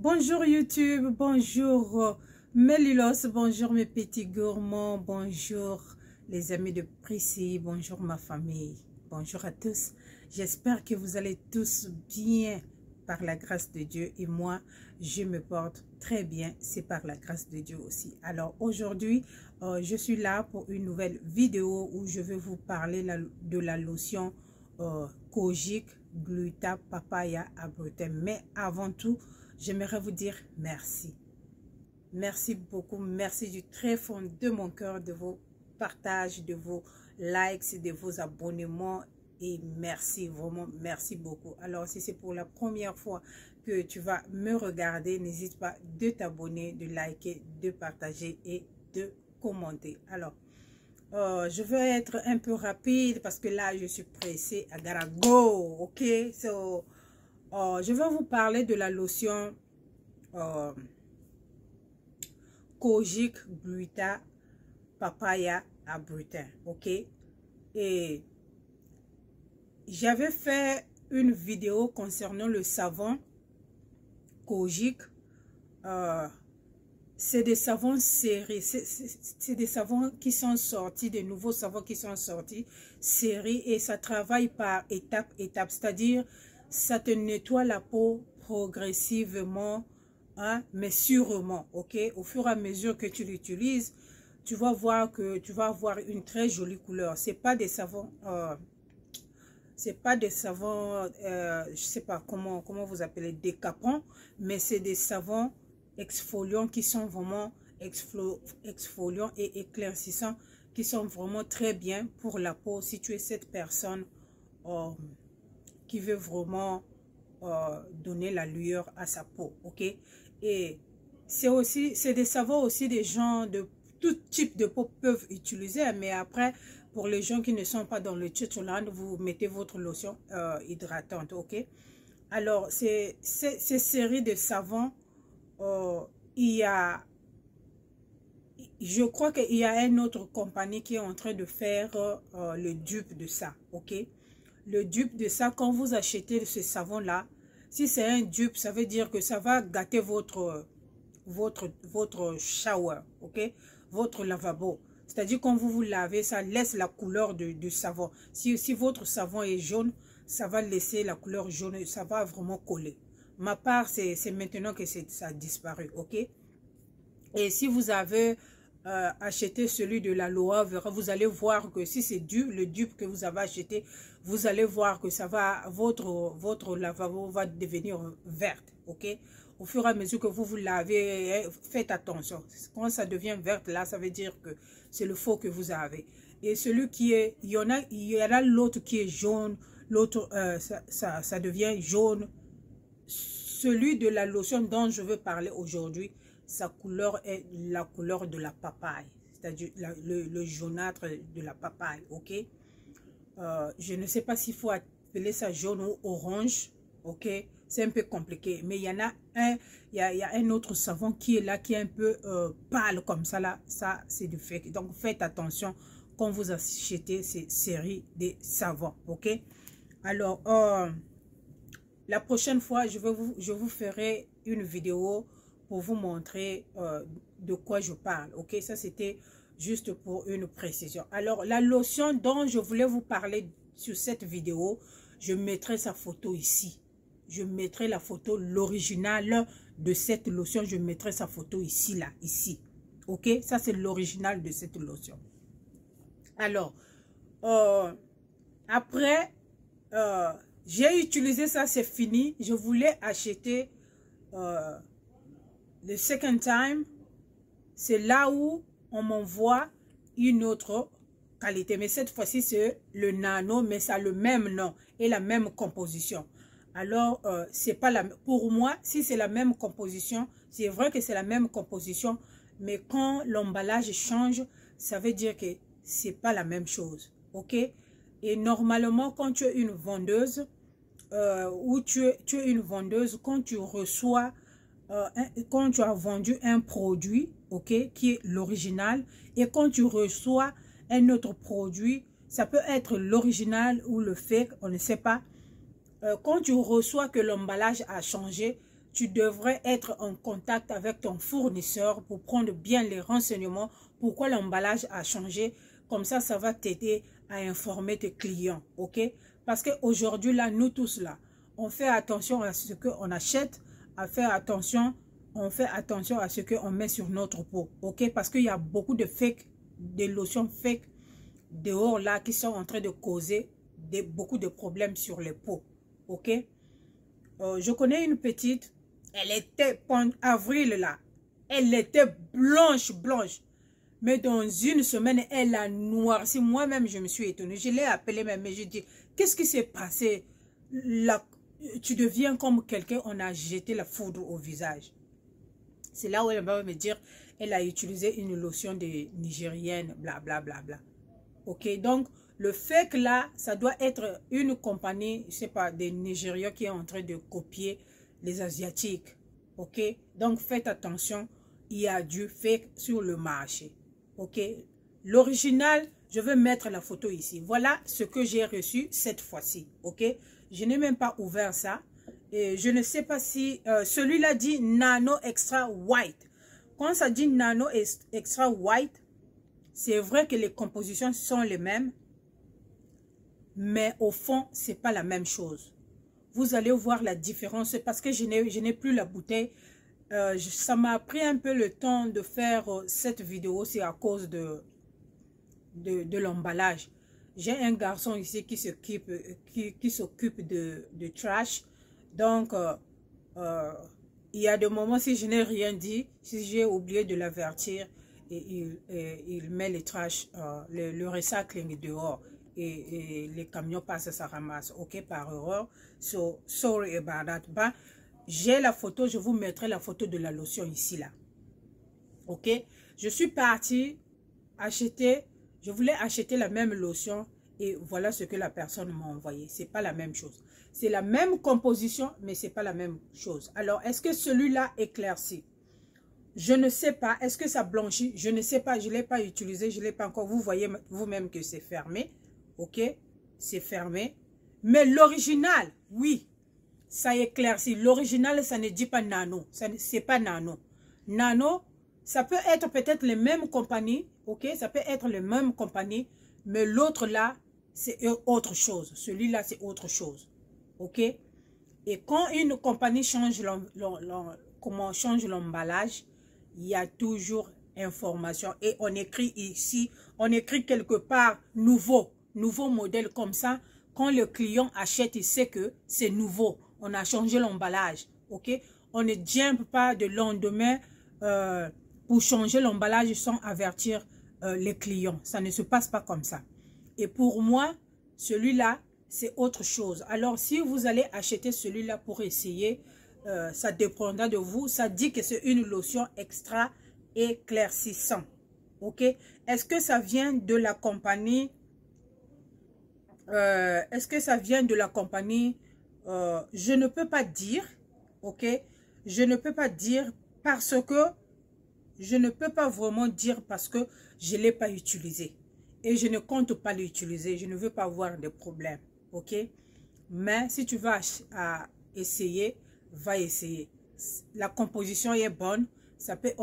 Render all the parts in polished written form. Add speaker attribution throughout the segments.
Speaker 1: Bonjour YouTube, bonjour mes lilos, bonjour mes petits gourmands, bonjour les amis de Prissy, bonjour ma famille, bonjour à tous. J'espère que vous allez tous bien par la grâce de Dieu et moi je me porte très bien, c'est par la grâce de Dieu aussi. Alors aujourd'hui je suis là pour une nouvelle vidéo où je vais vous parler de la lotion Kojic Gluta Papaya Arbutin. Mais avant tout, j'aimerais vous dire merci. Merci beaucoup. Merci du très fond de mon cœur de vos partages, de vos likes, de vos abonnements. Et merci, vraiment, merci beaucoup. Alors, si c'est pour la première fois que tu vas me regarder, n'hésite pas de t'abonner, de liker, de partager et de commenter. Alors, je vais être un peu rapide parce que là, je suis pressée. I gotta go, ok? So, je vais vous parler de la lotion Kojic Gluta Papaya Arbutin, ok? Et j'avais fait une vidéo concernant le savon Kojic. C'est des savons série, c'est des savons qui sont sortis, des nouveaux savons qui sont sortis, série, et ça travaille par étape, c'est-à-dire ça te nettoie la peau progressivement, hein, mais sûrement, ok? Au fur et à mesure que tu l'utilises, tu vas voir que tu vas avoir une très jolie couleur. C'est pas des savons, je sais pas comment vous appelez, décapants, mais c'est des savons exfoliants qui sont vraiment exfoliants et éclaircissants, qui sont vraiment très bien pour la peau si tu es cette personne qui veut vraiment donner la lueur à sa peau, ok? Et c'est des savons aussi, des gens de tout type de peau peuvent utiliser, mais après pour les gens qui ne sont pas dans le Tchétcholand, vous mettez votre lotion hydratante, ok? Alors ces séries de savons, je crois qu'il y a une autre compagnie qui est en train de faire le dupe de ça, ok? Le dupe de ça, quand vous achetez ce savon là, si c'est un dupe, ça veut dire que ça va gâter votre shower, ok? Votre lavabo. C'est-à-dire quand vous vous lavez, ça laisse la couleur du savon. Si votre savon est jaune, ça va laisser la couleur jaune, ça va vraiment coller. Ma part, c'est maintenant que ça a disparu, ok? Et si vous avez acheté celui de la Loa Vera, vous allez voir que si c'est le dupe que vous avez acheté, vous allez voir que ça va, votre lavabo va devenir verte, ok? Au fur et à mesure que vous vous lavez, faites attention. Quand ça devient verte, là, ça veut dire que c'est le faux que vous avez. Et celui qui est, il y en a l'autre qui est jaune, l'autre, ça devient jaune. Celui de la lotion dont je veux parler aujourd'hui, sa couleur est la couleur de la papaye, c'est-à-dire le jaunâtre de la papaye, ok? Je ne sais pas s'il faut appeler ça jaune ou orange, ok? C'est un peu compliqué, mais il y en a un autre savon qui est là, qui est un peu pâle comme ça, là, ça c'est du fake. Donc faites attention quand vous achetez ces séries de savons, ok? Alors, la prochaine fois, je vous ferai une vidéo pour vous montrer de quoi je parle. Ok, ça c'était juste pour une précision. Alors, la lotion dont je voulais vous parler sur cette vidéo, je mettrai sa photo ici. Je mettrai la photo, l'original de cette lotion. Je mettrai sa photo ici, là, ici. Ok, ça c'est l'original de cette lotion. Alors, après... j'ai utilisé ça, c'est fini. Je voulais acheter le second time. C'est là où on m'envoie une autre qualité. Mais cette fois-ci, c'est le nano, mais ça a le même nom et la même composition. Alors, c'est pas pour moi, si c'est la même composition, c'est vrai que c'est la même composition, mais quand l'emballage change, ça veut dire que c'est pas la même chose. Ok? Et normalement, quand tu es une vendeuse, ou tu es une vendeuse, quand tu reçois, quand tu as vendu un produit, ok, qui est l'original, et quand tu reçois un autre produit, ça peut être l'original ou le fake, on ne sait pas. Quand tu reçois que l'emballage a changé, tu devrais être en contact avec ton fournisseur pour prendre bien les renseignements, pourquoi l'emballage a changé. Comme ça va t'aider à informer tes clients, ok? Parce qu'aujourd'hui, là, nous tous, là, on fait attention à ce qu'on achète, on fait attention à ce qu'on met sur notre peau, ok? Parce qu'il y a beaucoup de fake, des lotions fake dehors, là, qui sont en train de causer beaucoup de problèmes sur les peaux, ok? Je connais une petite, elle était, en avril, là, elle était blanche. Mais dans une semaine, elle a noirci. Moi-même, je me suis étonnée. Je l'ai appelée même, mais je dis, qu'est-ce qui s'est passé? Là, tu deviens comme quelqu'un, on a jeté la foudre au visage. C'est là où elle va me dire, elle a utilisé une lotion de nigérienne, blablabla. Ok, donc, le fait que là, ça doit être une compagnie, je sais pas, des Nigériens qui est en train de copier les Asiatiques. Ok, donc faites attention, il y a du fake sur le marché. Ok, l'original, je vais mettre la photo ici. Voilà ce que j'ai reçu cette fois-ci. Ok, je n'ai même pas ouvert ça. Et je ne sais pas si celui-là dit Nano Extra White. Quand ça dit Nano Extra White, c'est vrai que les compositions sont les mêmes. Mais au fond, ce n'est pas la même chose. Vous allez voir la différence parce que je n'ai plus la bouteille. Ça m'a pris un peu le temps de faire cette vidéo, c'est à cause de l'emballage. J'ai un garçon ici qui s'occupe de trash. Donc, il y a des moments, si je n'ai rien dit, si j'ai oublié de l'avertir, il met les trash, le recycling dehors. Et les camions passent, ça ramasse, ok, par erreur. So, sorry about that. Ben, j'ai la photo, je vous mettrai la photo de la lotion ici, là. Ok, je suis partie acheter, je voulais acheter la même lotion et voilà ce que la personne m'a envoyé. C'est pas la même chose. C'est la même composition, mais c'est pas la même chose. Alors, est-ce que celui-là éclaircit? Je ne sais pas. Est-ce que ça blanchit? Je ne sais pas. Je ne l'ai pas utilisé. Je ne l'ai pas encore. Vous voyez vous-même que c'est fermé. Ok, c'est fermé. Mais l'original, oui, ça éclaircit. L'original, ça ne dit pas nano. C'est pas nano. Nano, ça peut être peut-être les mêmes compagnies. Ok, ça peut être les mêmes compagnies. Mais l'autre là, c'est autre chose. Celui-là, c'est autre chose. Ok. Et quand une compagnie change l'emballage, il y a toujours information. Et on écrit ici, on écrit quelque part nouveau modèle comme ça. Quand le client achète, il sait que c'est nouveau. On a changé l'emballage. Ok. On ne jump pas de lendemain pour changer l'emballage sans avertir les clients. Ça ne se passe pas comme ça. Et pour moi, celui-là, c'est autre chose. Alors, si vous allez acheter celui-là pour essayer, ça dépendra de vous. Ça dit que c'est une lotion extra éclaircissant. Ok? Est-ce que ça vient de la compagnie? Est-ce que ça vient de la compagnie? Je ne peux pas dire. Ok? Je ne peux pas dire parce que je ne peux pas vraiment dire parce que je ne l'ai pas utilisé. Et je ne compte pas l'utiliser. Je ne veux pas avoir de problème. Ok? Mais si tu vas essayer, va essayer. La composition est bonne. Ça peut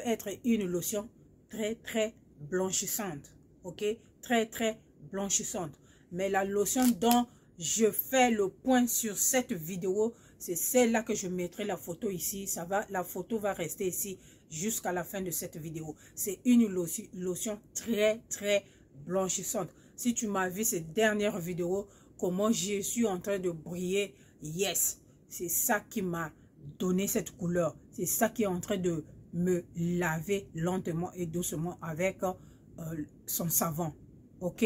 Speaker 1: être une lotion très blanchissante. Ok? Très blanchissante. Mais la lotion dont je fais le point sur cette vidéo, c'est celle-là que je mettrai la photo ici. La photo va rester ici jusqu'à la fin de cette vidéo. C'est une lotion très blanchissante. Si tu m'as vu ces dernières vidéos, comment je suis en train de briller, yes, c'est ça qui m'a donné cette couleur. C'est ça qui est en train de me laver lentement et doucement avec son savon. Ok?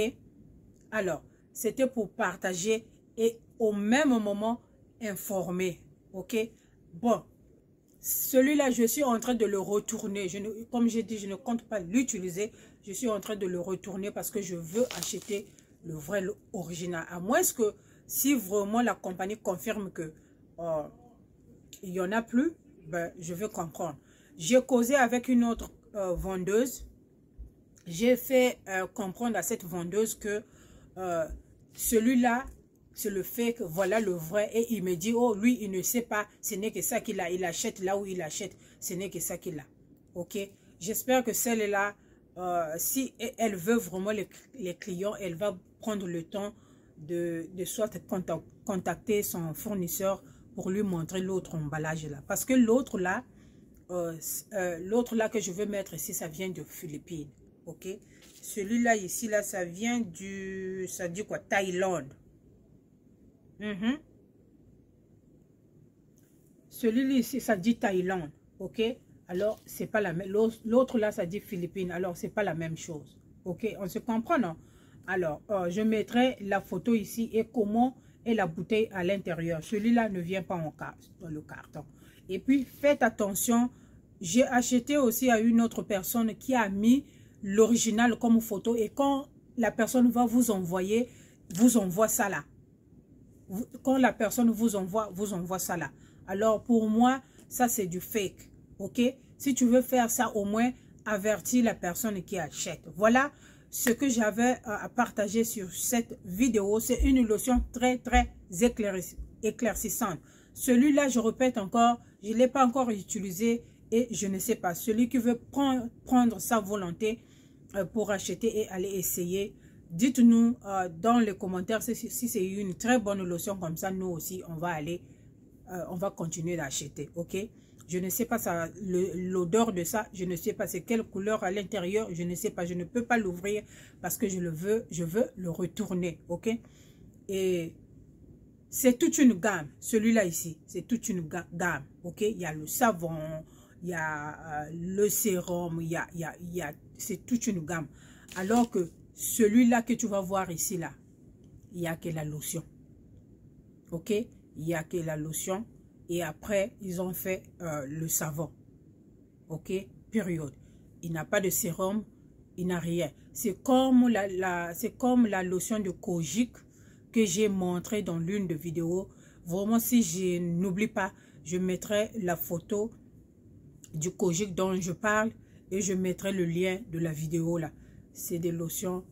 Speaker 1: Alors, c'était pour partager et au même moment informer. Ok? Bon. Celui-là, je suis en train de le retourner. Comme j'ai dit, je ne compte pas l'utiliser. Je suis en train de le retourner parce que je veux acheter le vrai original. À moins que si vraiment la compagnie confirme que il n'y en a plus, ben, je veux comprendre. J'ai causé avec une autre vendeuse. J'ai fait comprendre à cette vendeuse que celui-là, c'est le fake, voilà le vrai. Et il me dit, oh, lui, il ne sait pas, ce n'est que ça qu'il a. Il achète là où il achète, ce n'est que ça qu'il a. Ok? J'espère que celle-là, si elle veut vraiment les clients, elle va prendre le temps de soit contacter son fournisseur pour lui montrer l'autre emballage là. Parce que l'autre là que je veux mettre ici, ça vient de Philippines. Ok? Celui-là ici, là, ça vient du... Ça dit quoi? Thaïlande. Celui-là ici, ça dit Thaïlande. Ok? Alors, c'est pas la même. L'autre là, ça dit Philippines. Alors, c'est pas la même chose. Ok? On se comprend, non? Alors, je mettrai la photo ici et comment est la bouteille à l'intérieur. Celui-là ne vient pas dans le carton. Et puis, faites attention. J'ai acheté aussi à une autre personne qui a mis l'original comme photo. Et quand la personne va vous envoyer, vous envoie ça là. Quand la personne vous envoie ça là. Alors, pour moi, ça, c'est du fake. Ok? Si tu veux faire ça, au moins, avertis la personne qui achète. Voilà ce que j'avais à partager sur cette vidéo. C'est une lotion très, très éclaircissante. Celui-là, je répète encore, je ne l'ai pas encore utilisé et je ne sais pas. Celui qui veut prendre sa volonté pour acheter et aller essayer, dites-nous dans les commentaires si c'est une très bonne lotion comme ça. Nous aussi, on va aller, on va continuer d'acheter. Ok? Je ne sais pas l'odeur de ça. Je ne sais pas c'est quelle couleur à l'intérieur. Je ne sais pas. Je ne peux pas l'ouvrir parce que je veux le retourner. Ok? Et c'est toute une gamme. Celui-là ici, c'est toute une gamme. Ok? Il y a le savon, il y a le sérum, c'est toute une gamme. Alors que celui-là que tu vas voir ici, là, il n'y a que la lotion. Ok? Il n'y a que la lotion. Et après, ils ont fait le savon. Ok? Période. Il n'a pas de sérum. Il n'a rien. C'est comme la lotion de Kojic que j'ai montré dans l'une des vidéos. Vraiment, si je n'oublie pas, je mettrai la photo du Kojic dont je parle. Et je mettrai le lien de la vidéo là. C'est des lotions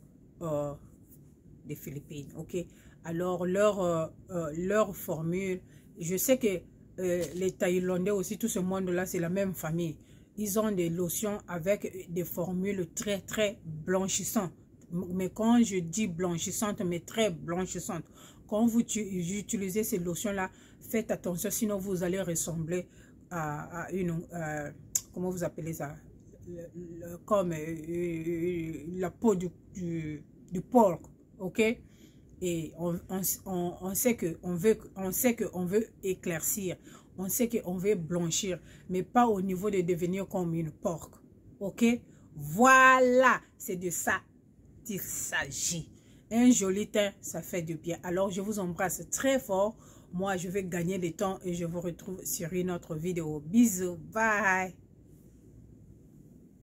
Speaker 1: des Philippines. Ok? Alors, leur formule, je sais que les Thaïlandais aussi, tout ce monde-là, c'est la même famille. Ils ont des lotions avec des formules très, très blanchissantes. Mais quand je dis blanchissantes, mais très blanchissantes, quand vous utilisez ces lotions-là, faites attention, sinon vous allez ressembler à une... comment vous appelez ça? Comme la peau du porc, ok? Et on sait qu'on veut éclaircir, on sait qu'on veut blanchir, mais pas au niveau de devenir comme une porc. Ok? Voilà, c'est de ça qu'il s'agit. Un joli teint, ça fait du bien. Alors, je vous embrasse très fort. Moi, je vais gagner du temps et je vous retrouve sur une autre vidéo. Bisous, bye!